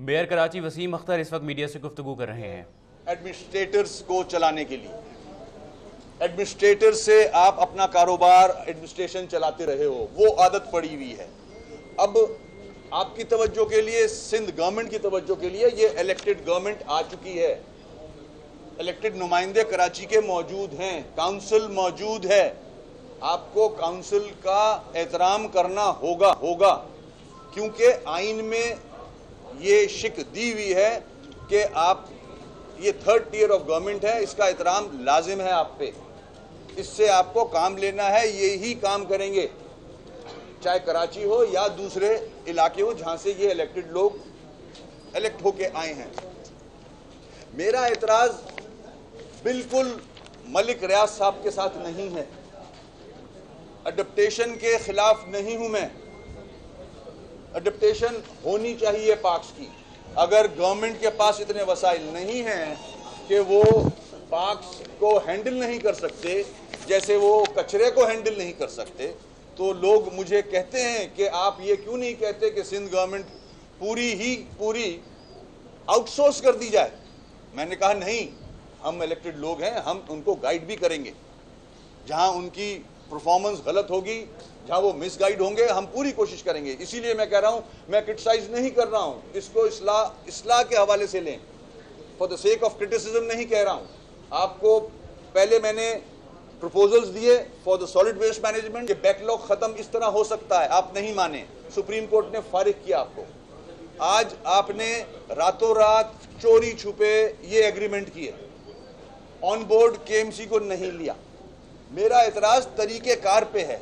Mayor Karachi Wasim Akhtar اس وقت media سے گفتگو کر رہے ہیں۔ ایڈمنسٹریٹرز کو چلانے کے لیے ایڈمنسٹریٹر سے آپ اپنا کاروبار ایڈمنسٹریشن چلاتے رہے ہو، وہ عادت پڑی ہوئی ہے۔ اب آپ کی توجہ کے لیے، سندھ گورنمنٹ کی توجہ کے لیے، یہ الیکٹڈ گورنمنٹ آ چکی ہے، الیکٹڈ نمائندے کراچی کے موجود ہیں، کاؤنسل موجود ہے۔ آپ کو کاؤنسل کا احترام کرنا ہوگا کیونکہ آئین میں یہ شک دی ہوئی ہے کہ آپ یہ تھرڈ ٹیئر آف گورنمنٹ ہے، اس کا احترام لازم ہے آپ پہ، اس سے آپ کو کام لینا ہے، یہی کام کریں گے، چاہے کراچی ہو یا دوسرے علاقے ہو جہاں سے یہ الیکٹڈ لوگ الیکٹ ہو کے آئے ہیں۔ میرا اعتراض بالکل ملک ریاض صاحب کے ساتھ نہیں ہے، اڈپٹیشن کے خلاف نہیں ہوں میں، اڈپٹیشن ہونی چاہیے پارکس کی۔ اگر گورنمنٹ کے پاس اتنے وسائل نہیں ہیں کہ وہ پارکس کو ہینڈل نہیں کر سکتے، جیسے وہ کچرے کو ہینڈل نہیں کر سکتے، تو لوگ مجھے کہتے ہیں کہ آپ یہ کیوں نہیں کہتے کہ سندھ گورنمنٹ پوری آؤٹ سورس کر دی جائے۔ میں نے کہا نہیں، ہم الیکٹڈ لوگ ہیں، ہم ان کو گائیڈ بھی کریں گے، جہاں ان کی پرفارمنس غلط ہوگی، جہاں وہ مس گائیڈ ہوں گے، ہم پوری کوشش کریں گے۔ اسی لیے میں کہہ رہا ہوں، میں کرٹیسائز نہیں کر رہا ہوں، اس کو اصلاح کے حوالے سے لیں، for the sake of criticism نہیں کہہ رہا ہوں۔ آپ کو پہلے میں نے پروپوزلز دیے for the solid waste management کہ بیک لاگ ختم اس طرح ہو سکتا ہے، آپ نہیں مانے، سپریم کورٹ نے فارغ کیا آپ کو۔ آج آپ نے راتوں رات چوری چھپے یہ ایگریمنٹ کیے، آن بورڈ کے ایم سی کو نہیں لیا۔ میرا اعتراض طریقہ کار پہ ہے۔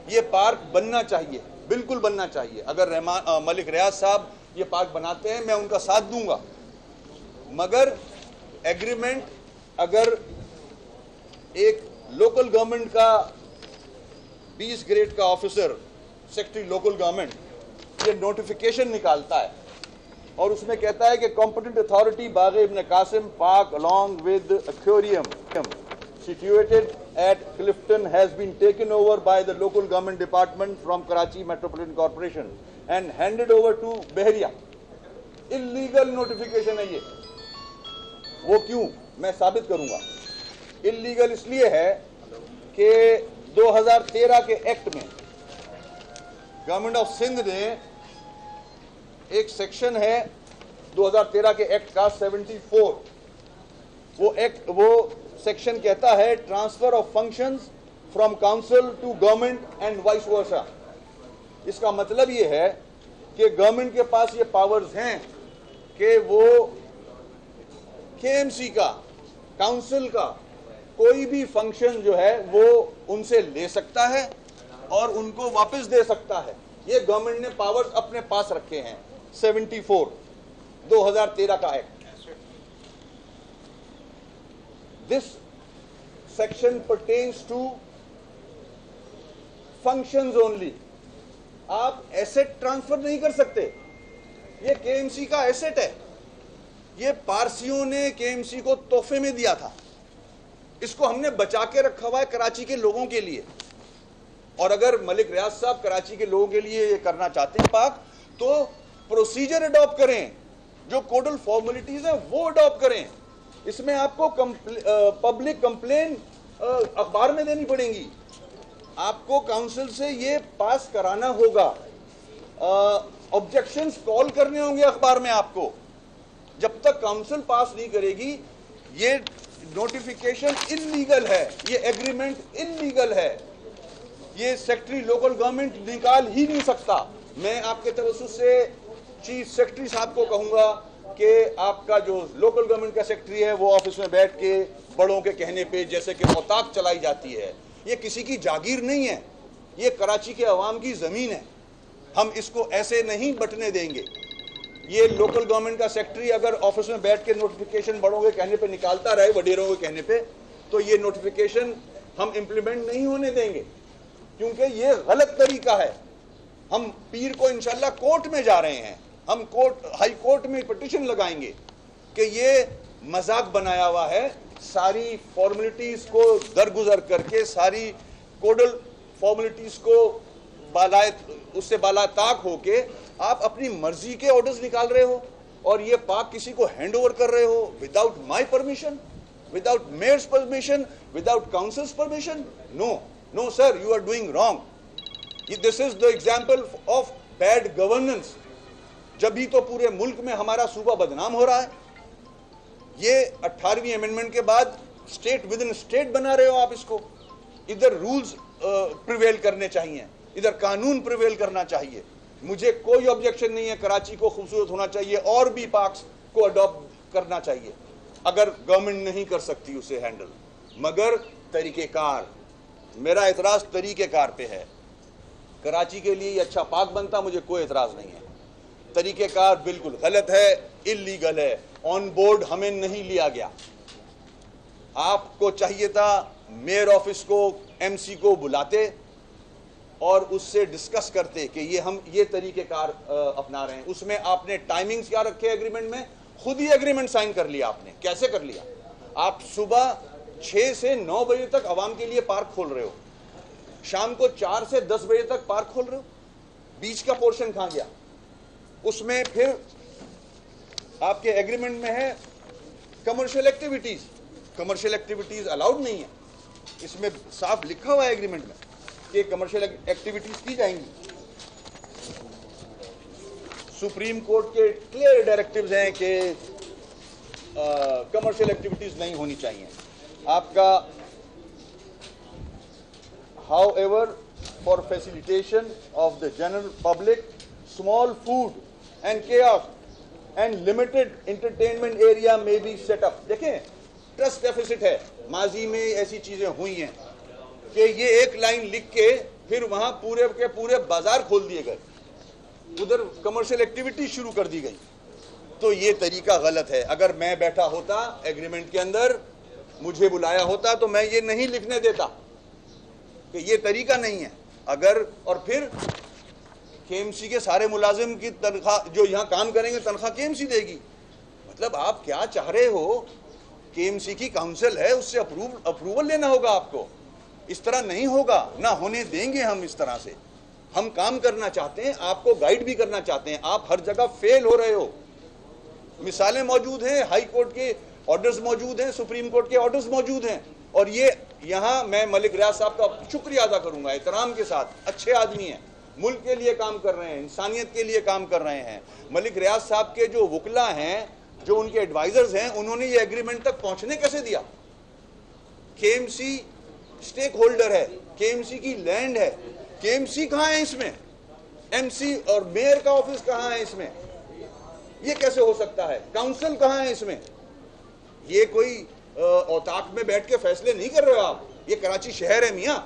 یہ پارک بننا چاہیے، بالکل بننا چاہیے، اگر ملک ریاض صاحب یہ پارک بناتے ہیں میں ان کا ساتھ دوں گا، مگر ایگریمنٹ اگر ایک لوکل گورنمنٹ کا 20 گریڈ کا آفیسر، سیکرٹری لوکل گورنمنٹ، یہ نوٹیفیکیشن نکالتا ہے اور اس میں کہتا ہے کہ کمپیٹنٹ اتھارٹی باغ ابن Qasim park along with aquarium situated at Clifton has been taken over by the local government department from Karachi Metropolitan Corporation and handed over to Bahria. Illegal notification ہے یہ۔ وہ کیوں؟ میں ثابت کروں گا۔ illegal اس لیے ہے کہ 2013 کے ایکٹ میں گورنمنٹ آف سندھ نے ایک سیکشن ہے 2013 کے ایکٹ کا 74، وہ سیکشن کہتا ہے transfer of functions from council to government and vice versa. اس کا مطلب یہ ہے کہ گورنمنٹ کے پاس یہ پاورز ہیں کہ وہ کے ایم سی کا، کاؤنسل کا کوئی بھی فنکشن جو ہے وہ ان سے لے سکتا ہے اور ان کو واپس دے سکتا ہے۔ یہ گورنمنٹ نے پاورز اپنے پاس رکھے ہیں۔ 74 2013 کا act. This section pertains to functions only. آپ ایسٹ ٹرانسفر نہیں کر سکتے، یہ کے ایم سی کا ایسٹ ہے، یہ پارسیوں نے کے ایم سی کو تحفے میں دیا تھا، اس کو ہم نے بچا کے رکھا ہوا ہے کراچی کے لوگوں کے لیے۔ اور اگر ملک ریاض صاحب کراچی کے لوگوں کے لیے یہ کرنا چاہتے ہیں پاک، تو پروسیجر اڈاپٹ کریں، جو کوڈل فارمیلٹیز ہیں وہ اڈاپٹ کریں۔ اس میں آپ کو پبلک کمپلین اخبار میں دینی پڑیں گی، آپ کو کاؤنسل سے یہ پاس کرانا ہوگا، آبجیکشنز کال کرنے ہوں گے اخبار میں آپ کو۔ جب تک کاؤنسل پاس نہیں کرے گی، یہ نوٹیفیکیشن انلیگل ہے، یہ ایگریمنٹ انلیگل ہے، یہ سیکرٹری لوکل گورنمنٹ نکال ہی نہیں سکتا۔ میں آپ کے توسط سے چیف سیکرٹری صاحب کو کہوں گا کہ آپ کا جو لوکل گورنمنٹ کا سیکرٹری ہے وہ آفس میں بیٹھ کے بڑوں کے کہنے پہ جیسے کہ اوتاق چلائی جاتی ہے، یہ کسی کی جاگیر نہیں ہے، یہ کراچی کے عوام کی زمین ہے، ہم اس کو ایسے نہیں بٹنے دیں گے۔ یہ لوکل گورنمنٹ کا سیکرٹری اگر آفس میں بیٹھ کے نوٹیفیکیشن بڑوں کے کہنے پہ نکالتا رہے، وڈیروں کے کہنے پہ، تو یہ نوٹیفیکیشن ہم امپلیمنٹ نہیں ہونے دیں گے، کیونکہ یہ غلط طریقہ ہے۔ ہم پیر کو انشاءاللہ کورٹ میں جا رہے ہیں، ہم ہائی کورٹ میں پٹیشن لگائیں گے کہ یہ مذاق بنایا ہوا ہے، ساری فارمیلٹیز کو درگزر کر کے، ساری کوڈل فارمیلٹیز کو اس سے بالا طاق ہو کے آپ اپنی مرضی کے آرڈرز نکال رہے ہو۔ اور یہ پاک کسی کو ہینڈ اوور کر رہے ہو without my permission, without mayor's permission, without council's permission. No sir, you are doing wrong. This is the example of bad governance. جبھی تو پورے ملک میں ہمارا صوبہ بدنام ہو رہا ہے. یہ 18ویں امینڈمنٹ کے بعد اسٹیٹ ود ان اسٹیٹ بنا رہے ہو آپ اس کو. ادھر رولز پریویل کرنے چاہیے, ادھر قانون پریویل کرنا چاہیے. مجھے کوئی آبجیکشن نہیں ہے, کراچی کو خوبصورت ہونا چاہیے اور بھی پارکس کو اڈاپٹ کرنا چاہیے اگر گورنمنٹ نہیں کر سکتی اسے ہینڈل, مگر طریقہ کار. میرا اعتراض طریقہ کار پہ ہے. کراچی کے لیے یہ اچھا پارک بنتا, مجھے کوئی اعتراض نہیں ہے. طریقہ کار بالکل غلط ہے, اللیگل ہے. آن بورڈ ہمیں نہیں لیا گیا. آپ کو چاہیے تھا میئر آفس کو, ایم سی کو بلاتے اور اس سے ڈسکس کرتے کہ ہم یہ طریقہ کار اپنا رہے ہیں. اس میں آپ نے ٹائمنگز کیا رکھے ایگریمنٹ میں؟ خود ہی ایگریمنٹ سائن کر لیا آپ نے. کیسے کر لیا؟ آپ صبح 6 سے 9 بجے تک عوام کے لیے پارک کھول رہے ہو, شام کو 4 سے 10 بجے تک پارک کھول رہے ہو. بیچ کا پورشن کہاں گیا؟ اس میں پھر آپ کے ایگریمنٹ میں ہے commercial activities. Commercial activities allowed نہیں ہے. اس میں صاف لکھا ہوا ہے ایگریمنٹ میں کہ کمرشل ایکٹیویٹیز کی جائیں گی. سپریم کورٹ کے کلیئر ڈائریکٹیوز ہیں کہ کمرشل ایکٹیویٹیز نہیں ہونی چاہیے. آپ کا how ever for facilitation of the general public small food and chaos and limited entertainment area میں بی سیٹ اپ. دیکھیں ٹرسٹ ڈیفیسٹ ہے. ماضی میں ایسی چیزیں ہوئی ہیں کہ یہ ایک لائن لکھ کے پھر وہاں پورے کے پورے بازار کھول دیے گئے, ادھر کمرشل ایکٹیویٹی شروع کر دی گئی. تو یہ طریقہ غلط ہے. اگر میں بیٹھا ہوتا ایگریمنٹ کے اندر, مجھے بلایا ہوتا تو میں یہ نہیں لکھنے دیتا کہ یہ طریقہ نہیں ہے. اگر اور پھر کے ایم سی کے سارے ملازم کی تنخواہ جو یہاں کام کریں گے تنخواہ کے ایم سی دے گی. مطلب آپ کیا چاہ رہے ہو؟ کے ایم سی کی کاؤنسل ہے, اس سے اپروول لینا ہوگا آپ کو. اس طرح نہیں ہوگا, نہ ہونے دیں گے ہم. اس طرح سے ہم کام کرنا چاہتے ہیں, آپ کو گائیڈ بھی کرنا چاہتے ہیں. آپ ہر جگہ فیل ہو رہے ہو. مثالیں موجود ہیں, ہائی کورٹ کے آرڈرز موجود ہیں, سپریم کورٹ کے آرڈرز موجود ہیں. اور یہ یہاں میں ملک ریاض صاحب کا شکریہ ادا کروں گا احترام کے ساتھ. اچھے آدمی ہیں, ملک کے لیے کام کر رہے ہیں, انسانیت کے لیے کام کر رہے ہیں. ملک ریاض صاحب کے جو وکلا ہیں, جو ان کے ایڈوائزرز ہیں, انہوں نے یہ ایگریمنٹ تک پہنچنے کیسے دیا؟ کے ایم سی سٹیک ہولڈر ہے, کے ایم سی کی لینڈ ہے. کے ایم سی کہاں ہے اس میں؟ ایم سی اور میئر کا آفس کہاں ہے اس میں؟ یہ کیسے ہو سکتا ہے؟ کاؤنسل کہاں ہے اس میں؟ یہ کوئی اوتاق میں بیٹھ کے فیصلے نہیں کر رہے ہو آپ. یہ کراچی شہر ہے میاں,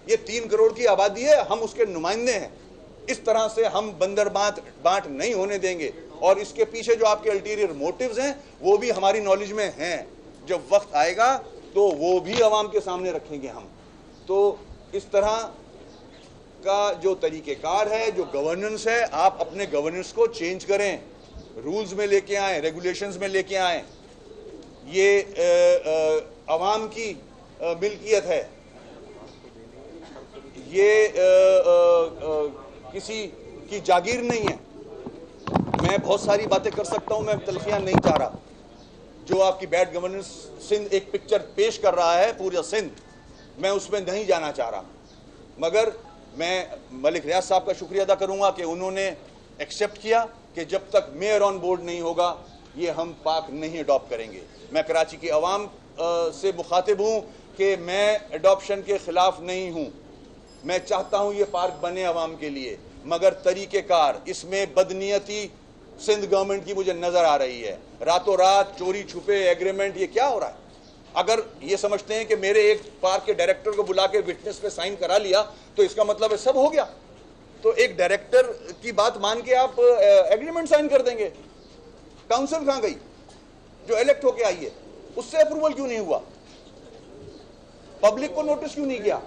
یہ 3 کروڑ کی آبادی ہے, ہم اس کے نمائندے ہیں. اس طرح سے ہم بندر بانٹ نہیں ہونے دیں گے. اور اس کے پیچھے جو آپ کے الٹیریئر موٹیوز ہیں وہ بھی ہماری نالج میں ہیں. جب وقت آئے گا تو وہ بھی عوام کے سامنے رکھیں گے ہم. تو اس طرح کا جو طریقہ کار ہے, جو گورننس ہے, آپ اپنے گورننس کو چینج کریں, رولز میں لے کے آئیں, ریگولیشنز میں لے کے آئیں. یہ عوام کی ملکیت ہے, یہ کسی کی جاگیر نہیں ہے. میں بہت ساری باتیں کر سکتا ہوں, میں تلخیاں نہیں چاہ رہا. جو آپ کی بیڈ گورننس سندھ ایک پکچر پیش کر رہا ہے پورا سندھ, میں اس میں نہیں جانا چاہ رہا. مگر میں ملک ریاض صاحب کا شکریہ ادا کروں گا کہ انہوں نے ایکسیپٹ کیا کہ جب تک میئر آن بورڈ نہیں ہوگا یہ ہم پارک نہیں اڈاپٹ کریں گے. میں کراچی کی عوام سے مخاطب ہوں کہ میں اڈاپشن کے خلاف نہیں ہوں. میں چاہتا ہوں یہ پارک بنے عوام کے لیے, مگر طریقہ کار, اس میں بدنیتی سندھ گورنمنٹ کی مجھے نظر آ رہی ہے. راتوں رات چوری چھپے ایگریمنٹ, یہ کیا ہو رہا ہے؟ اگر یہ سمجھتے ہیں کہ میرے ایک پارک کے ڈائریکٹر کو بلا کے وٹنس پہ سائن کرا لیا تو اس کا مطلب ہے سب ہو گیا. تو ایک ڈائریکٹر کی بات مان کے آپ ایگریمنٹ سائن کر دیں گے. کاؤنسل کہاں گئی جو الیکٹ ہو کے آئی ہے؟ اس سے اپروول کیوں نہیں ہوا؟ پبلک کو نوٹس کیوں نہیں کیا؟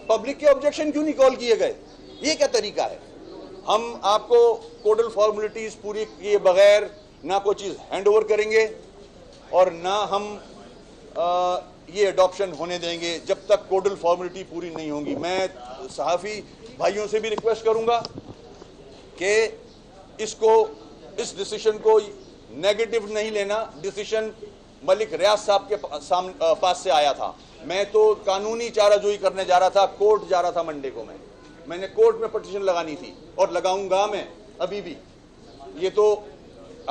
پبلک کے آبجیکشن کیوں نہیں کال کیے گئے؟ یہ کیا طریقہ ہے؟ ہم آپ کو کوڈل فارملٹیز پوری کیے بغیر نہ کوئی چیز ہینڈ اوور کریں گے اور نہ ہم یہ اڈاپشن ہونے دیں گے جب تک کوڈل فارملٹی پوری نہیں ہوں گی. میں صحافی بھائیوں سے بھی ریکویسٹ کروں گا کہ اس کو اس ڈیسیشن کو نیگیٹو نہیں لینا. ڈیسیشن ملک ریاض صاحب کے پاس سے آیا تھا. میں تو قانونی چارہ جوئی کرنے جا رہا تھا, کورٹ جا رہا تھا منڈے کو. میں نے کورٹ میں پٹیشن لگانی تھی اور لگاؤں گا میں ابھی بھی. یہ تو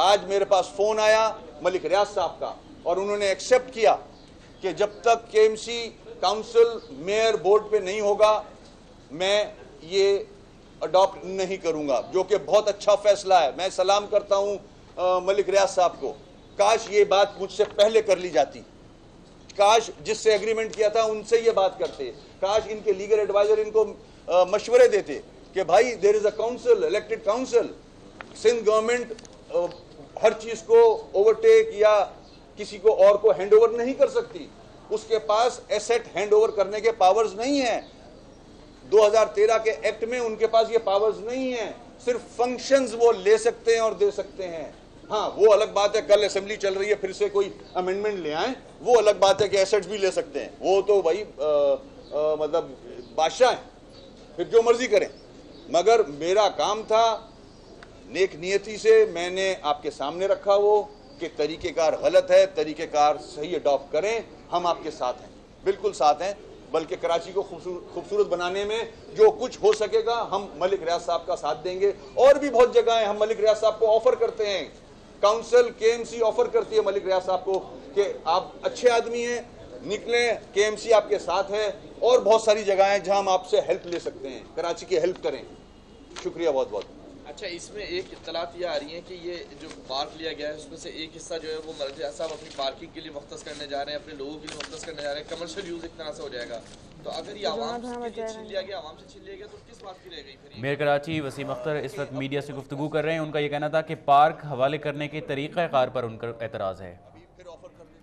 آج میرے پاس فون آیا ملک ریاض صاحب کا اور انہوں نے ایکسیپٹ کیا کہ جب تک K M C council mayor board پہ نہیں ہوگا میں یہ اڈاپٹ نہیں کروں گا, جو کہ بہت اچھا فیصلہ ہے. میں سلام کرتا ہوں ملک ریاض صاحب کو. کاش یہ بات مجھ سے پہلے کر لی جاتی, کاش جس سے ایگریمنٹ کیا تھا ان سے یہ بات کرتے, کاش ان کے لیگل ایڈوائزر ان کو مشورے دیتے کہ بھائی there is a council, elected council. Sindh government ہر چیز کو اوورٹیک یا کسی کو اور کو ہینڈ اوور نہیں کر سکتی. اس کے پاس ایسٹ ہینڈ اوور کرنے کے پاورز نہیں ہیں. 2013 کے ایکٹ میں ان کے پاس یہ پاورز نہیں ہیں. صرف فنکشنز وہ لے سکتے ہیں اور دے سکتے ہیں. ہاں وہ الگ بات ہے کل اسمبلی چل رہی ہے پھر سے کوئی امینڈمنٹ لے آئیں, وہ الگ بات ہے کہ ایسٹس بھی لے سکتے ہیں. وہ تو بھائی مطلب بادشاہ ہیں, پھر جو مرضی کریں. مگر میرا کام تھا نیک نیتی سے میں نے آپ کے سامنے رکھا وہ کہ طریقہ کار غلط ہے, طریقہ کار صحیح اڈاپٹ کریں. ہم آپ کے ساتھ ہیں, بالکل ساتھ ہیں. بلکہ کراچی کو خوبصورت بنانے میں جو کچھ ہو سکے گا ہم ملک ریاض صاحب کا ساتھ دیں گے. اور بھی بہت جگہ ہیں ہم ملک ریاض صاحب کو آفر کرتے ہیں. کاؤنسل کے ایم سی آفر کرتی ہے ملک ریاض صاحب کو کہ آپ اچھے آدمی ہیں, نکلیں, کے ایم سی آپ کے ساتھ ہے. اور بہت ساری جگہیں ہیں جہاں ہم آپ سے ہیلپ لے سکتے ہیں, کراچی کی ہیلپ کریں. شکریہ بہت بہت. اچھا, اس میں ایک اطلاعات یہ آ رہی ہیں کہ یہ جو پارک لیا گیا ہے اس میں سے ایک حصہ جو ہے وہ ملک ریاض صاحب اپنی پارکنگ کے لیے مختص کرنے جا رہے ہیں, اپنے لوگوں کے لیے مختص کرنے جا رہے ہیں, کمرشل یوز ایک طرح سے ہو جائے گا. تو اگر یہ عوام سے چھین لیا گیا, عوام سے چھین لیا گیا تو کس بات کی رہ گئی پھر؟ میئر کراچی وسیم اختر اس وقت میڈیا سے گفتگو کر رہے ہیں. ان کا یہ کہنا تھا کہ پارک حوالے کرنے کے طریقہ کار پر ان کا اعتراض ہے. پھر آفر کر دیں.